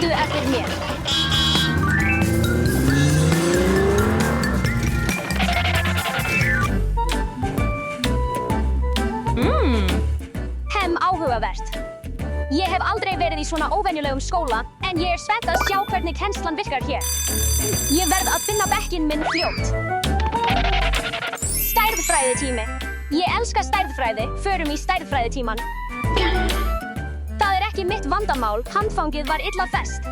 Fylgdu eftir mér. Áhugavert. Ég hef aldrei verið í svona óvenjulegum skóla, en ég spennt að sjá hvernig kennslan virkar hér. Ég verð að finna bekkinn minn fljótt. Stærðfræðitími. Ég elska stærðfræði, förum í stærðfræðitíman. Það ekki mitt vandamál, handfangið var illa fest.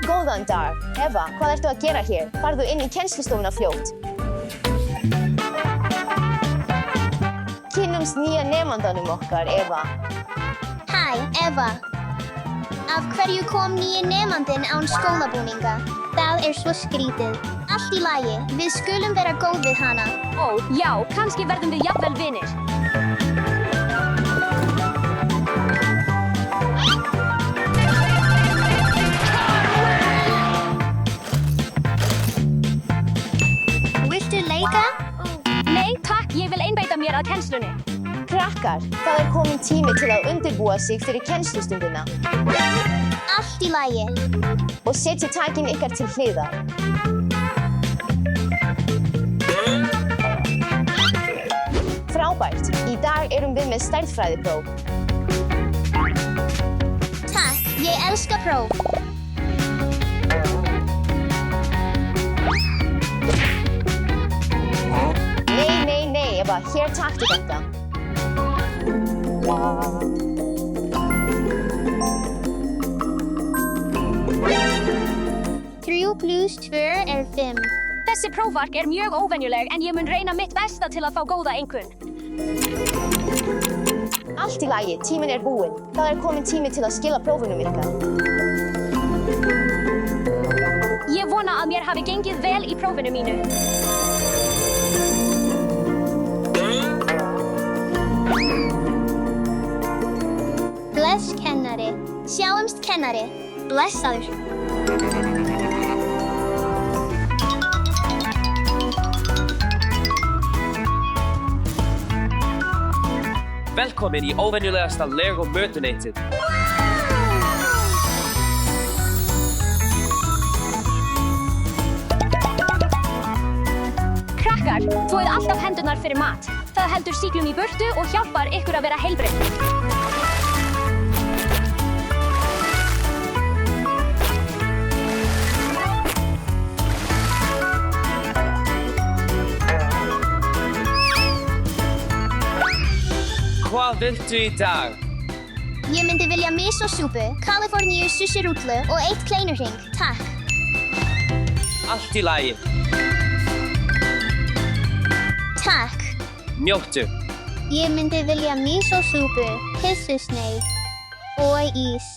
Góðan dag, Eva, hvað ertu að gera hér? Farðu inn í kennslustofuna fljótt. Kynnumst nýja nemandanum okkar, Eva. Hæ, Eva. Af hverju kom nýji nemandinn án skólabúninga? Það svo skrítið. Allt í lagi, við skulum vera góð við hana. Ó, já, kannski verðum við jafnvel vinir. Viltu leika? Nei, takk, ég vil einbeita mér að kennslunni. Krakkar, það kominn tími til að undirbúa sig fyrir kennslustundina. Allt í lagi. Og setja tækin ykkar til hliðar. Frábært, í dag erum við með stærðfræðipróf. Takk, ég elska próf. Nei, Eva, hér taktu þetta. 3 + 2 5. Þessi prófark mjög óvenjuleg, en ég mun reyna mitt besta til að fá góða einkunn. Allt í lagi, tíminn búinn. Það kominn tími til að skila prófunum ykkar. Ég vona að mér hafi gengið vel í prófinu mínu. Bless, kennari. Sjáumst, kennari. Blessaður. Velkomin í óvenjulegasta Lego-mötuneytið. Krakkar, þvoið alltaf hendurnar fyrir mat. Það heldur sýklum í burtu og hjálpar ykkur að vera heilbrigð. Hvað viltu í dag? Ég myndi vilja misosúpu, Kaliforníu sushirútlu og 1 kleinuhring, takk. Allt í lagi. Takk. Njóttu. Ég myndi vilja misosúpu, pissusneið og ís.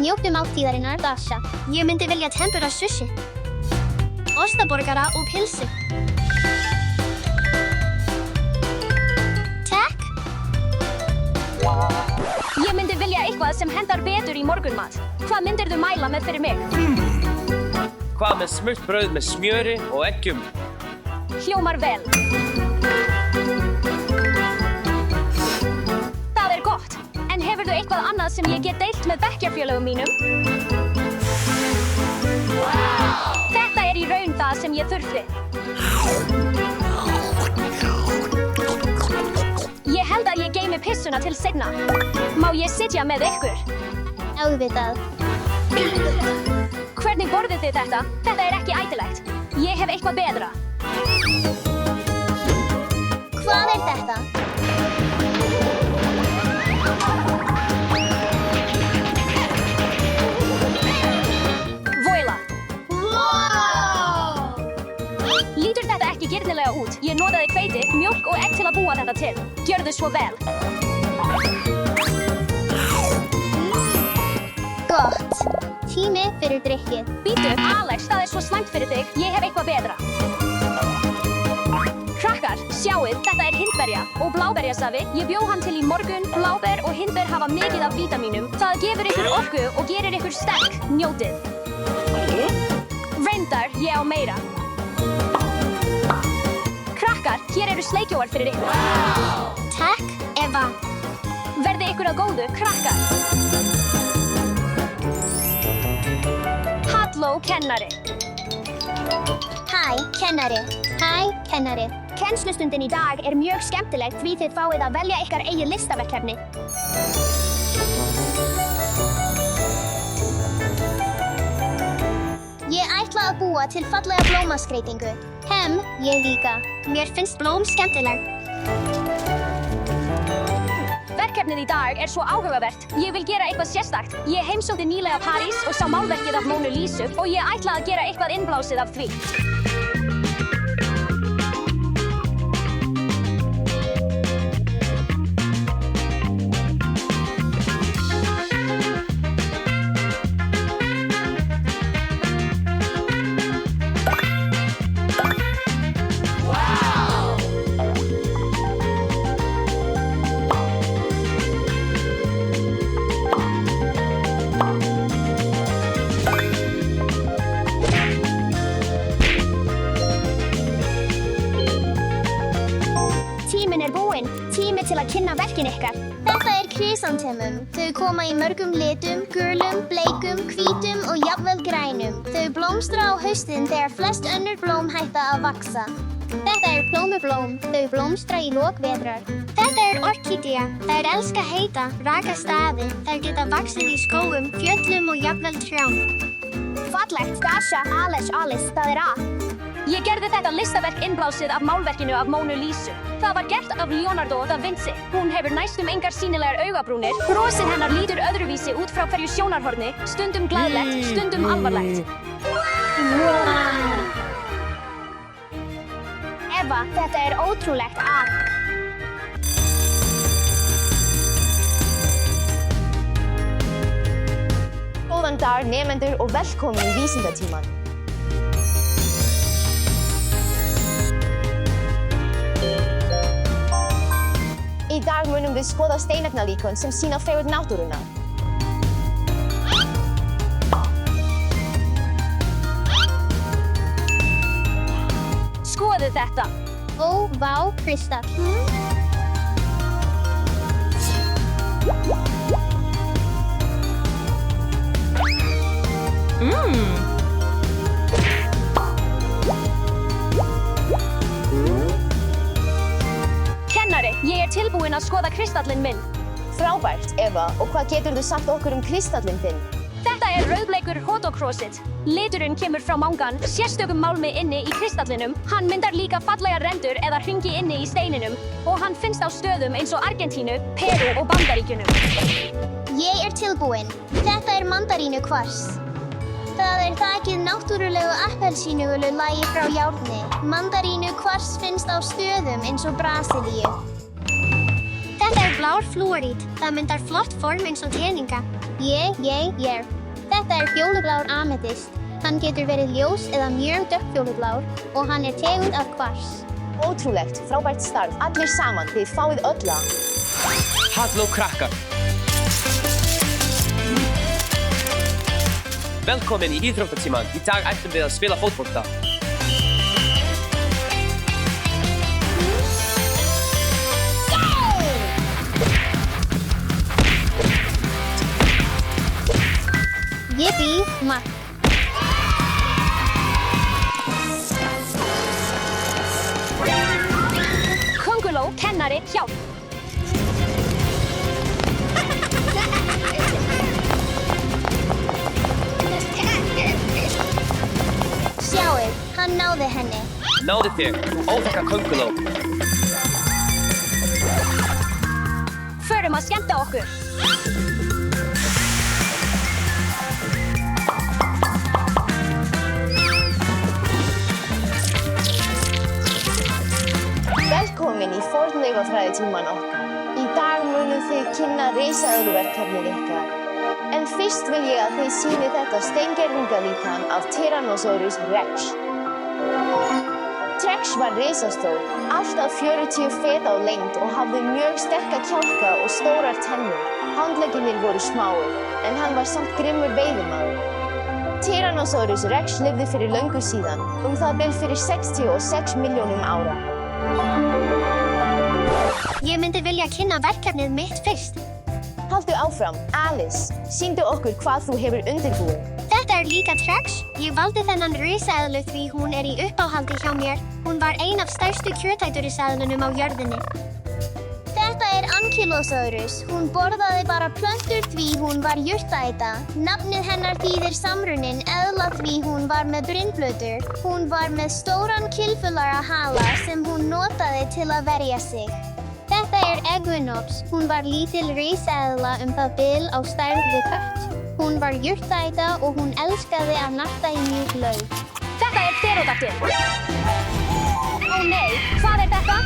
Njóttu máltíðarinnar, Dasha. Ég myndi vilja tempura sushi, ostaborgara og pilsi. Ég myndi vilja eitthvað sem hendar betur í morgunmat. Hvað myndirðu mæla með fyrir mig? Hvað með smurt brauð með smjöri og eggjum? Hljómar vel. Það gott. En hefurðu eitthvað annað sem ég get deilt með bekkjarfélögum mínum? Þetta í raun það sem ég þurfti. Ég held að ég geymi pissuna til seinna. Má ég sitja með ykkur? Auðvitað. Hvernig borðið þið þetta? Þetta ekki ætilegt. Ég hef eitthvað betra. Hvað þetta? Voila! Lítur þetta ekki girnilega út? Ég notaði hveiti, mjólk og egg til að búa þetta til. Gjörðu svo vel. Gott. Tími fyrir drykkið. Bíddu, Alex, það svo slæmt fyrir þig. Ég hef eitthvað betra. Krakkar, sjáið, þetta hindberja og bláberjasafi. Ég bjó hann til í morgun. Bláber og hindber hafa mikið af vítamínum. Það gefur ykkur orku og gerir ykkur sterk. Njótið. Reyndar, ég á meira. Krakkar, hér sleikjóar fyrir ykkur. Takk, Eva. Verði ykkur að góðu, krakkar. Halló, kennari. Hæ, kennari. Hæ, kennari. Kennslustundin í dag er mjög skemmtileg því þið fáið að velja ykkar eigið listaverkefni. Ég ætla að búa til fallega blómaskreytingu. Ég líka. Mér finnst blóm skemmtileg. Verkefnið í dag er svo áhugavert. Ég vil gera eitthvað sérstakt. Ég heimsótti nýlega París og sá málverkið af Mónu Lísu og ég ætla að gera eitthvað innblásið af því. Tími til að kynna verkin ykkar. Þetta er krysantemum. Þau koma í mörgum litum, gulum, bleikum, hvítum og jafnvel grænum. Þau blómstra á haustin þegar flest önnur blóm hætta að vaxa. Þetta er plómublóm. Þau blómstra í lok vetrar. Þetta er orkídea. Þær elska heita, raka staði. Þær geta vaxið í skógum, fjöllum og jafnvel trjám. Fallegt, Dasha, Alice, það er að. Ég gerði þetta listaverk innblásið af málverkinu af Mónu Lísu. Það var gert af Leonardo da Vinci. Hún hefur næstum engar sýnilegar augabrúnir. Brosið hennar lítur öðruvísi út frá hverju sjónarhorni, stundum glaðlegt, stundum alvarlegt. Eva, þetta er ótrúlegt að... Góðan dag, nemendur og velkomin í vísindatímann. Í dag munum við skoða steinefnalíkön sem sýna fegurð náttúrunnar. Skoðu þetta! Ó, vá, kristall. Ég er tilbúin að skoða kristallinn minn. Frábært, Eva, og hvað geturðu sagt okkur kristallinn þinn? Þetta er rauðbleikur hodochrosite. Liturinn kemur frá mangan, sérstökum málmi inni í kristallinum. Hann myndar líka fallegar rendur eða hringi inni í steininum og hann finnst á stöðum eins og Argentínu, Perú og Bandaríkjunum. Ég er tilbúin. Þetta er mandarínukvars. Það er þakið náttúrulegu appelsínugulu lagi frá járni. Mandarínukvars finnst á stöðum eins og Brasilíu. Þetta er blár flúorít. Það myndar flott form eins og teninga. Þetta er fjólublár ametist. Hann getur verið ljós eða mjög dökkfjólublár og hann er tegund af kvars. Ótrúlegt, frábært starf. Allir saman, þið fáið öll að. Halló, krakkar. Velkomin í íþróttatímann. Í dag ætlum við að spila fótbolta. Yippee, mark. Könguló, kennari, hjálp. Sjáið, hann náði henni. Náði þér, þú óþekka könguló. Förum að skemmta okkur. Velkomin í fornleifafræðitímann okkar. Í dag munum þið kynna risaeðluverkefnið ykkar. En fyrst vil ég að þið sýni þetta steingervingalíkan af Tyrannosaurus rex. Rex var risastór, allt að 40 fet á lengd og hafði mjög sterka kjálka og stórar tennur. Handleggirnir voru smáir, en hann var samt grimmur veiðimaður. Tyrannosaurus rex lifði fyrir löngu síðan, það bil fyrir 66 milljónum ára. Ég myndi vilja kynna verkefnið mitt fyrst. Haltu áfram, Alice. Sýndu okkur hvað þú hefur undirbúið. Þetta líka Trex. Ég valdi þennan risaeðlu því hún í uppáhaldi hjá mér. Hún var ein af stærstu kjörtæturiseðlunum á jörðinni. Þetta Ankylosaurus. Hún borðaði bara plöntur því hún var jurtaæta. Nafnið hennar þýðir samrunnin eðla því hún var með brynblöður. Hún var með stóran kylfulara hala sem hún notaði til að verja sig. Þetta Equinox. Hún var lítil risaeðla það bil á stærð við kött. Hún var jurtaæta og hún elskaði að narta í mjúk lauf. Þetta Pterodactyl. Ó nei, hvað þetta?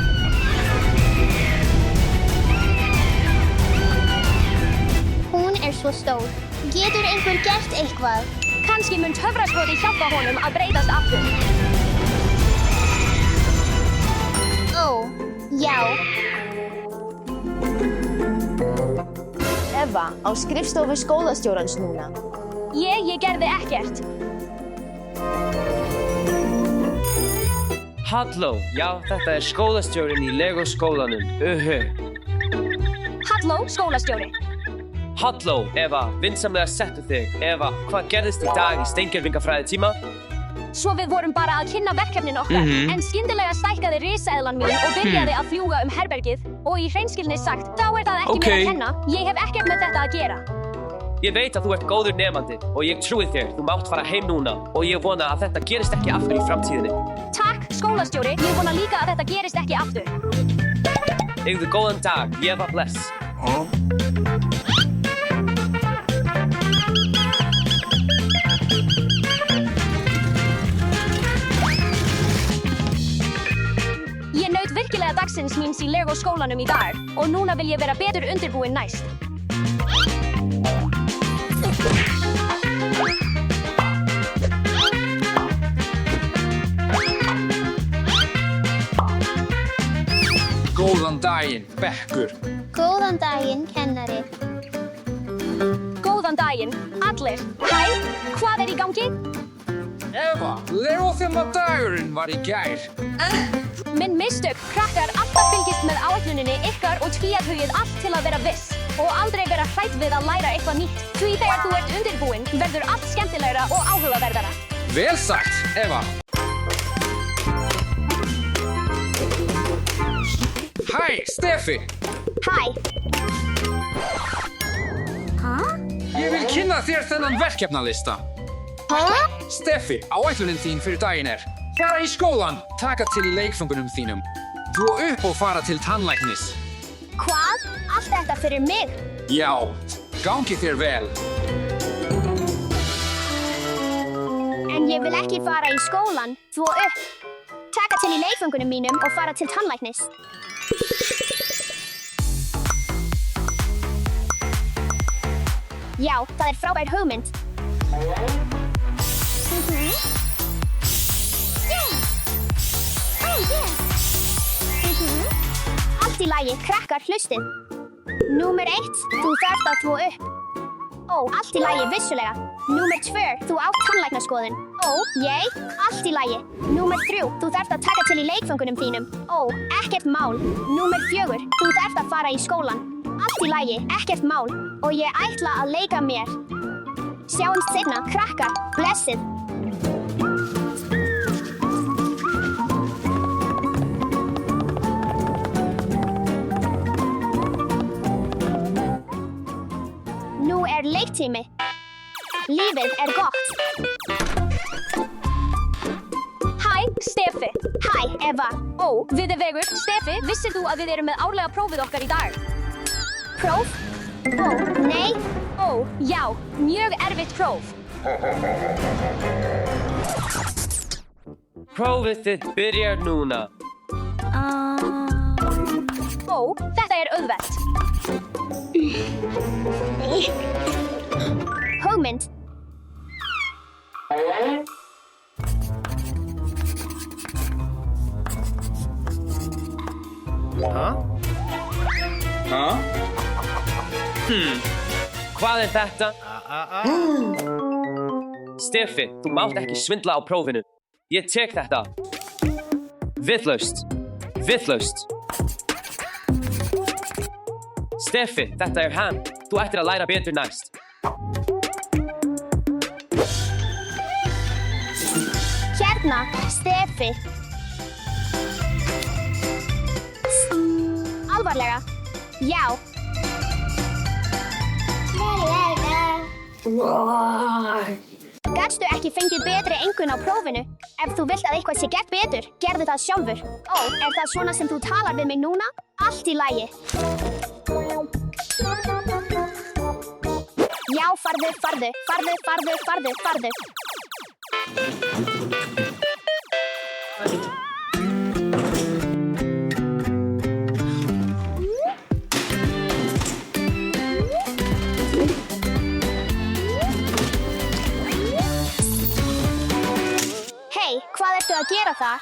Hún svo stór. Getur einhver gert eitthvað? Kannski mun töfraskoti hjálpa honum að breytast aftur. Ó, já. Eva, á skrifstofu skólastjórans núna. Ég gerði ekkert. Halló, já, þetta skólastjórinn í Lego skólanum. Halló, skólastjóri. Halló, Eva, vinsamlega settu þig. Eva, hvað gerðist í dag í steingervingafræði tíma? Svo við vorum bara að kynna verkefnin okkar, en skyndilega stækkaði risaeðlan mín og byrjaði að fljúga herbergið og í hreinskilni sagt, þá það ekki mér að kenna. Ég hef ekkert með þetta að gera. Ég veit að þú ert góður nemandi og ég trúi þér. Þú mátt fara heim núna og ég vona að þetta gerist ekki aftur í framtíðinni. Takk, skólastjóri. Ég vona líka að þetta gerist ekki aftur. Eigðu góðan dag. Eva bless. Ég naut virkilega dagsins míns í Lego skólanum í dag og núna vil ég vera betur undirbúin næst. Góðan daginn, bekkur. Góðan daginn, kennari. Góðan daginn, allir. Hæ, hvað í gangi? Eva, Lego dagurinn var í gær. Minn mistök, krakkar, alltaf fylgist með áætluninni ykkar og tvíhugið allt til að vera viss. Og aldrei vera hrædd við að læra eitthvað nýtt. Því þegar þú ert undirbúinn, verður allt skemmtilegra og áhugaverðara. Vel sagt, Eva. Hæ, Steffi. Hæ. Ég vil kynna þér þennan verkefnalista. Steffi, áætlunin þín fyrir daginn fara í skólan, taka til leikfangunum þínum, þú upp og fara til tannlæknis. Hvað? Allt þetta fyrir mig? Já, gangi þér vel. En ég vil ekki fara í skólan, þú upp. Taka til í leikfangunum mínum og fara til tannlæknis. Já, það frábær hugmynd. Allt í lagi, krakkar, hlustið. Númer 1, þú þarft að þvo upp. Ó, allt í lagi, vissulega. Númer 2, þú átt tannlæknaskoðun. Ó, allt í lagi. Númer 3, þú þarft að taka til í leikfangunum þínum. Ó, ekkert mál. Númer 4, þú þarft að fara í skólan. Allt í lagi, ekkert mál. Og ég ætla að leika mér. Sjáumst seinna, krakkar, blessið. Nú leiktími. Lífið gott. Hæ, Steffi. Hæ, Eva. Ó, við vegur. Steffi, vissir þú að við erum með árlega prófið okkar í dag? Próf? Ó, nei. Ó, já, mjög erfitt próf. Prófið þitt byrjar núna. Ó, þetta auðvelt. Hugmynd. Hvað þetta? Steffi, þú mátt ekki svindla á prófinu. Ég tek þetta. Vitlaust. Steffi, þetta hann. Þú ættir að læra betur næst. Hérna, Steffi. Alvarlega? Já. Gatstu ekki fengið betri einkunn á prófinu? Ef þú vilt að eitthvað sé gert betur, gerðu það sjálfur. Ó, er það svona sem þú talar við mig núna? Allt í lagi. Já, farðu. Hei, hvað ertu að gera þar?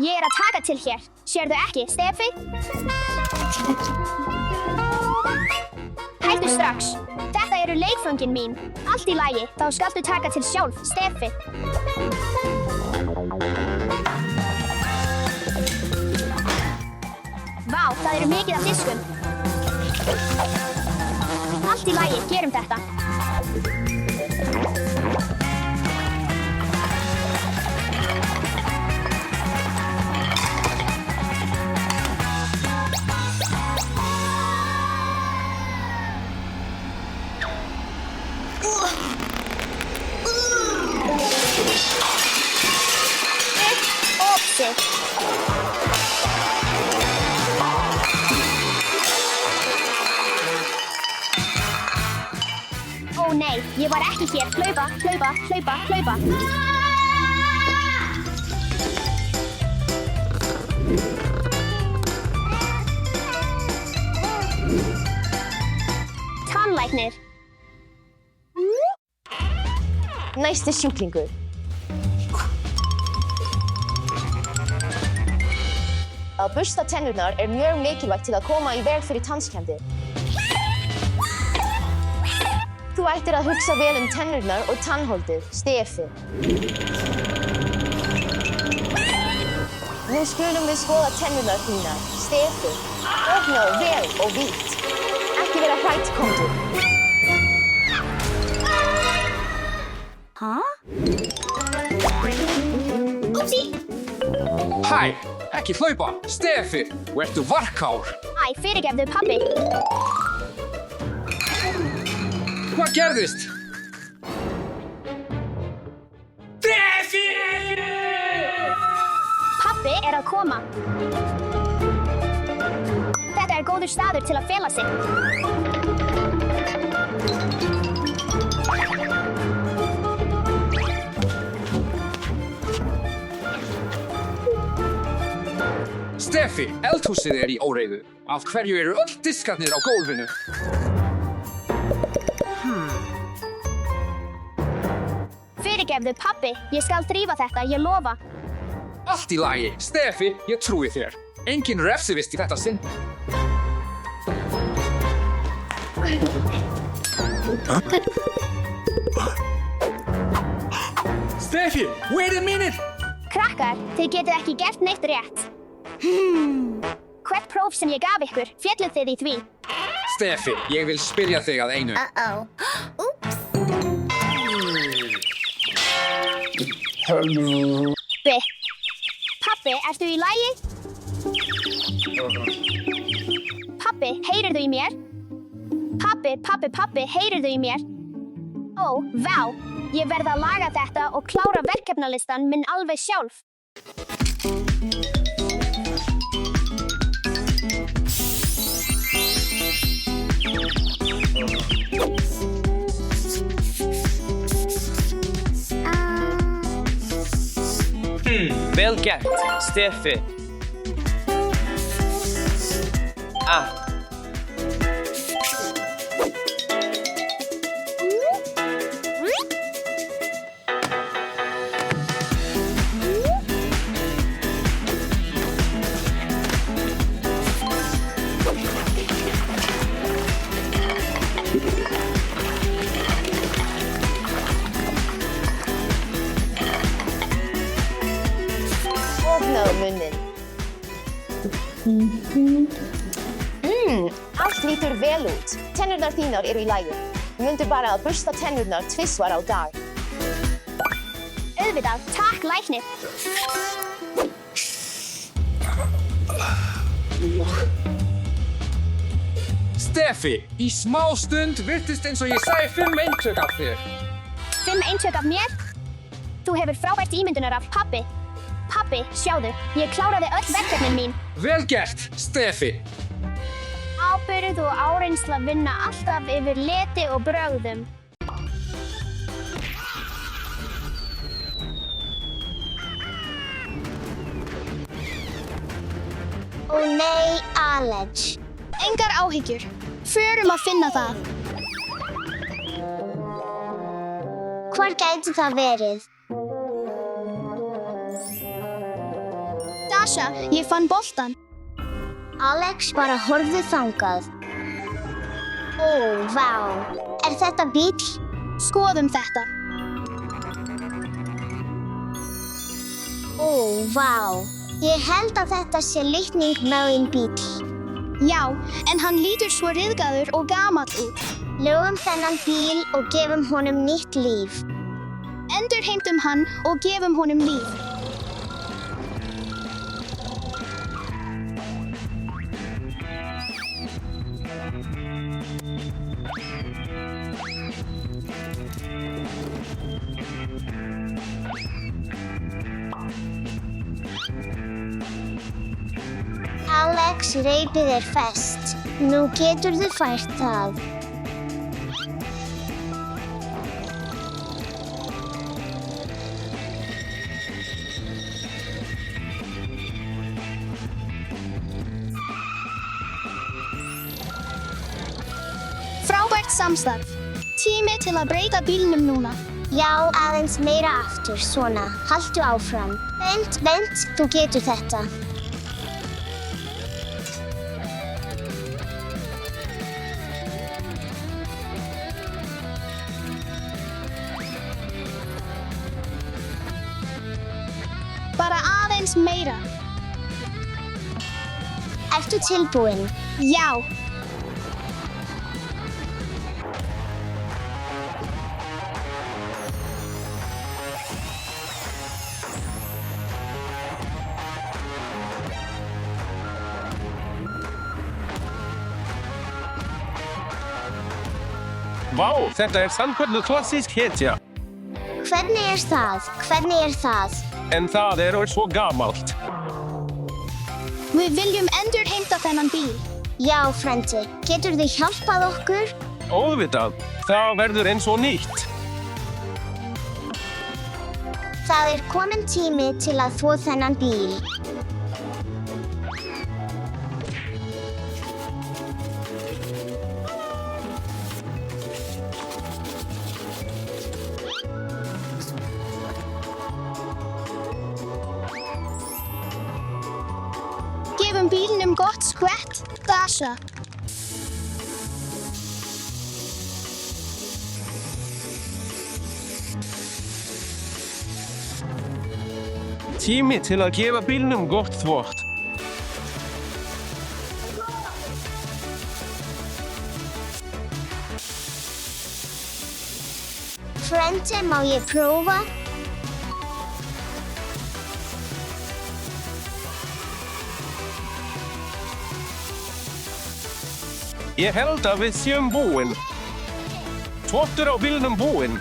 Ég að taka til hér. Sérðu ekki, Steffi? Hættu strax. Þetta eru leikföngin mín. Allt í lagi, þá skaltu taka til sjálf, Steffi. Vá, það eru mikið af diskum. Allt í lagi, gerum þetta. Ó nei, ég var ekki hér. Hlaupa. Tannlæknir. Næsti sjúklingur. Að bursta tennurnar mjög mikilvægt til að koma í veg fyrir tannskemmdir. Þú ættir að hugsa vel tennurnar og tannholdið, Steffi. Nú skulum við skoða tennurnar þínar, Steffi. Opnaðu vel og vítt. Ekki vera hrætt, komdu. Hæ, ekki hlaupa. Steffi, ertu varkár? Æ, fyrirgefðu, pabbi. Hvað gerðist? Steffi! Pabbi að koma. Þetta góður staður til að fela sig. Steffi, eldhúsið í óreiðu. Af hverju eru öll diskarnir á gólfinu? Fyrirgefðu, pabbi. Ég skal drífa þetta, ég lofa. Allt í lagi. Steffi, ég trúi þér. Engin refsivist í þetta sinn. Steffi, wait a minute! Krakkar, þið getið ekki gert neitt rétt. Hvert próf sem ég gaf ykkur, félluð þið í því? Steffi, ég vil spyrja þig að einu. Oops. Pabbi, ertu í lagi? Pabbi, heyrirðu í mér? Pabbi, heyrirðu í mér? Ó, vá, ég verð að laga þetta og klára verkefnalistan minn alveg sjálf. Vel gert, Steffi. Opnaðu munninn. Allt lítur vel út. Tennurnar þínar eru í lagi. Mundu bara að bursta tennurnar 2 sinnum á dag. Auðvitað, takk læknir. Steffi, í smástund virtist eins og ég sæi 5 eintök af þér. 5 eintök af mér? Þú hefur frábært ímyndunar af pabbi. Pabbi, sjáðu, ég kláraði öll verkefnin mín. Vel gert, Steffi. Ábyrgð og áreynsla vinna alltaf yfir leti og brögðum. Ó nei, Alex. Engar áhyggjur. Förum að finna það. Hvar gæti það verið? Dasha, ég fann boltan. Alex bara horfðu þangað. Ó, vá. Er þetta bíll? Skoðum þetta. Ó, vá. Ég held að þetta sé litning megin bíll. Já, en hann lítur svo ryðgaður og gamall út. Lögum þennan bíl og gefum honum nýtt líf. Endurheimtum hann og gefum honum líf. Alex, reipið er fest. Nú geturðu fært það. Frábært samstarf. Tími til að breyta bílnum núna. Já, aðeins meira aftur, svona. Haltu áfram. Vent, þú getur þetta. Bara aðeins meira. Ertu tilbúin? Já. Vá, þetta er sannkölluð klassísk hetja. Hvernig er það? En það er svo gamalt. Við viljum endurheimta þennan bíl. Já, frendi. Geturðu hjálpað okkur? Auðvitað, það verður eins og nýtt. Það er kominn tími til að þvo þennan bíl. Gefum bílnum gott skvett, Dasha. Tími til að gefa bílnum gott þvott. Frendi, má ég prófa? Ég held að við séum búin. Þvottur á bílnum búin.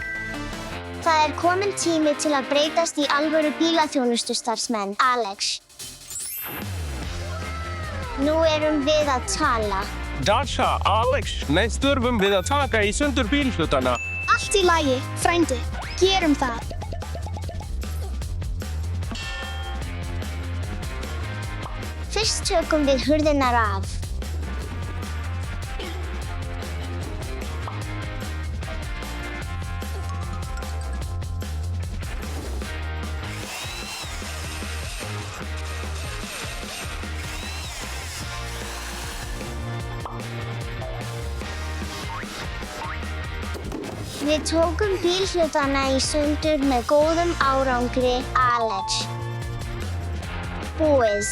Það er kominn tími til að breytast í alvöru bílaþjónustustarfsmenn, Alex. Nú erum við að tala. Dasha, Alex, næst þurfum við að taka í sundur bílhlutana. Allt í lagi, frændi. Gerum það. Fyrst tökum við hurðirnar af. Við tókum bílhlutana í sundur með góðum árangri, Alex. Búið.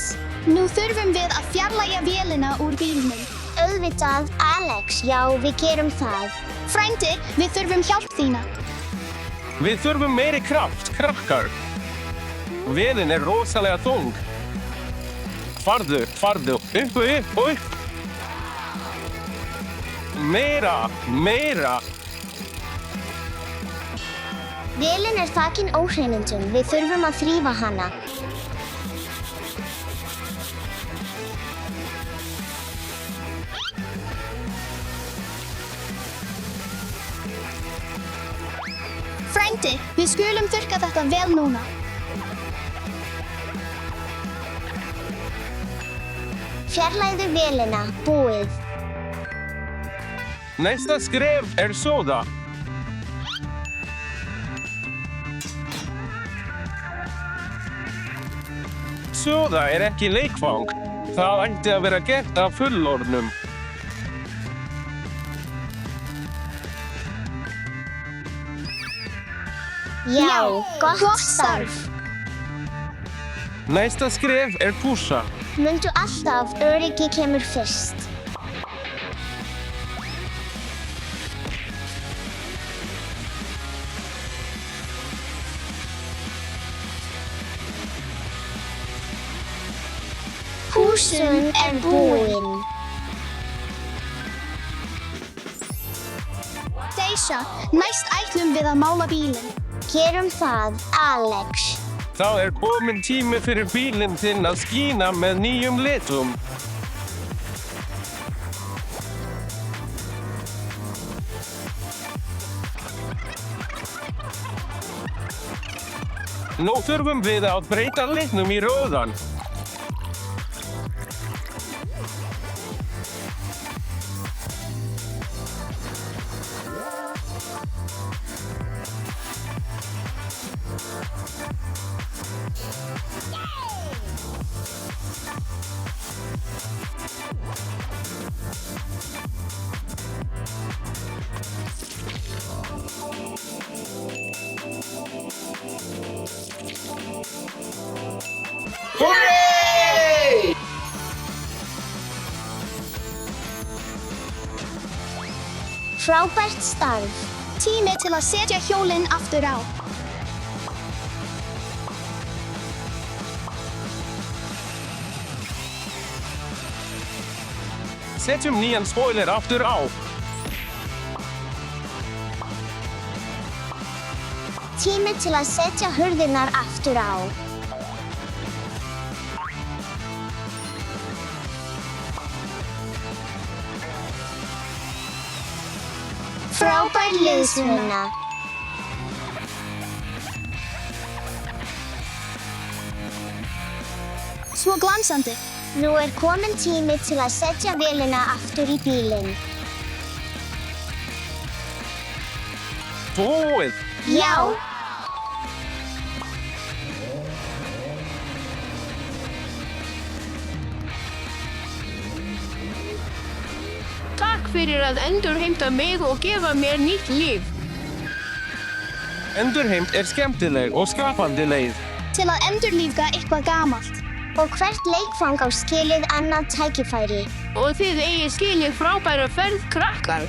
Nú þurfum við að fjarlægja vélina úr bílnum. Auðvitað, Alex, já, við gerum það. Frændi, við þurfum hjálp þína. Við þurfum meiri kraft, krakkar. Vélin rosalega þung. Farðu, upp. Meira. Vélin þakin óhreinindum, við þurfum að þrífa hana. Frændi, við skulum þurrka þetta vel núna. Fjarlægðu vélina, búið. Næsta skref soda. Soda ekki leikfang. Það ætti að vera gert af fullorðnum. Já, gott starf. Næsta skref pússa. Mundu alltaf, öryggi kemur fyrst. Húsun búin. Deisha, næst ætlum við að mála bílinn. Gerum það, Alex. Þá kominn tími fyrir bílinn þinn að skína með nýjum litum. Nú þurfum við að breyta litnum í rauðan. Frábært starf. Tími til að setja hjólinn aftur á. Setjum nýjan spoiler aftur á. Tími til að setja hurðirnar aftur á. Frábær liðsvinna. Svo glansandi. Nú kominn tími til að setja vélina aftur í bílinn. Búið. Já. Takk fyrir að endurheimta mig og gefa mér nýtt líf. Endurheimt skemmtileg og skapandi leið. Til að endurlífga eitthvað gamalt. Og hvert leikfang á skilið annað tækifæri. Og þið eigið skilið frábæra ferð, krakkar.